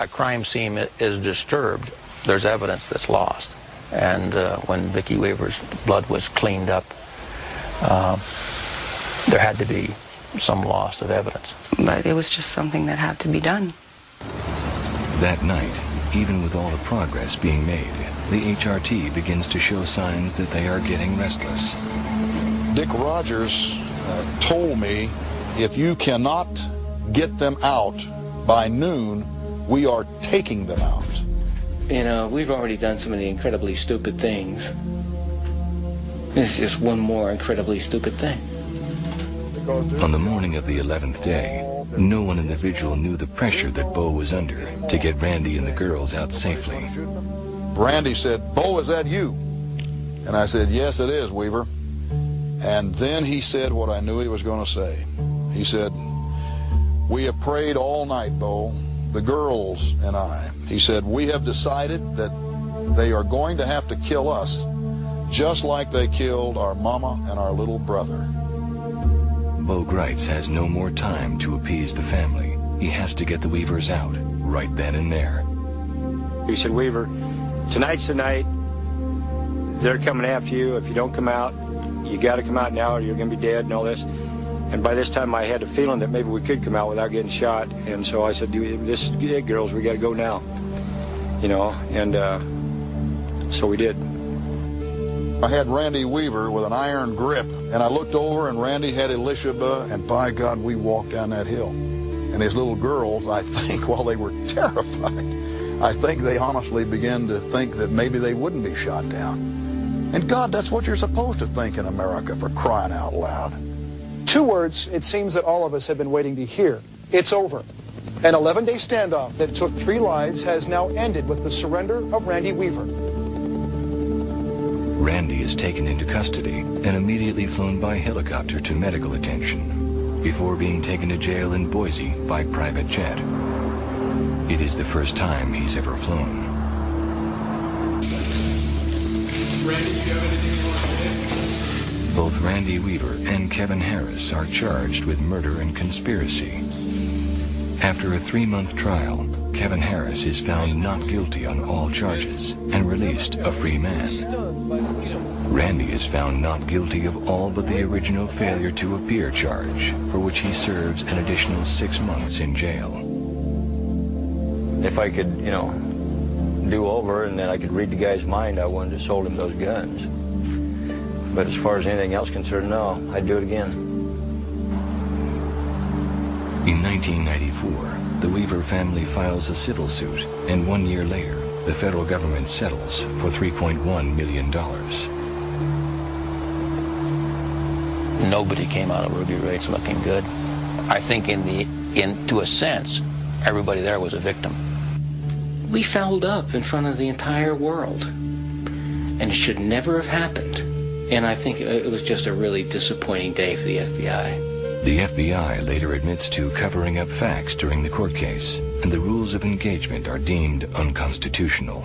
a crime scene is disturbed, there's evidence that's lost. And when Vicki Weaver's blood was cleaned up, there had to be some loss of evidence. But it was just something that had to be done. That night, even with all the progress being made, the HRT begins to show signs that they are getting restless. Dick Rogers told me, if you cannot get them out by noon, we are taking them out. You know, we've already done so many incredibly stupid things. This is just one more incredibly stupid thing. On the morning of the 11th day, no one in the vigil knew the pressure that Bo was under to get Randy and the girls out safely. Randy said, "Bo, is that you?" And I said, "Yes, it is, Weaver." And then he said what I knew he was going to say. He said, "We have prayed all night, Bo, the girls and I." He said, "We have decided that they are going to have to kill us, just like they killed our mama and our little brother." Bo Greitz has no more time to appease the family. He has to get the Weavers out, right then and there. He said, "Weaver, tonight's the night. They're coming after you. If you don't come out, you got to come out now or you're going to be dead," and all this. And by this time I had a feeling that maybe we could come out without getting shot. And so I said, "This is it, girls, we got to go now." You know, and so we did. I had Randy Weaver with an iron grip, and I looked over and Randy had Elishaba, and by God, we walked down that hill. And his little girls, I think, while they were terrified, I think they honestly began to think that maybe they wouldn't be shot down. And God, that's what you're supposed to think in America, for crying out loud. Two words it seems that all of us have been waiting to hear. It's over. An 11-day standoff that took 3 lives has now ended with the surrender of Randy Weaver. Randy is taken into custody and immediately flown by helicopter to medical attention before being taken to jail in Boise by private jet. It is the first time he's ever flown. Randy, do you have anything you want to say? Both Randy Weaver and Kevin Harris are charged with murder and conspiracy. After a 3-month trial, Kevin Harris is found not guilty on all charges and released a free man. Randy is found not guilty of all but the original failure to appear charge, for which he serves an additional 6 months in jail. If I could, you know, do over and then I could read the guy's mind, I wouldn't have sold him those guns. But as far as anything else concerned, no, I'd do it again. In 1994, the Weaver family files a civil suit, and 1 year later, the federal government settles for $3.1 million. Nobody came out of Ruby Ridge looking good. I think to a sense, everybody there was a victim. We fouled up in front of the entire world. And it should never have happened. And I think it was just a really disappointing day for the FBI. The FBI later admits to covering up facts during the court case, and the rules of engagement are deemed unconstitutional.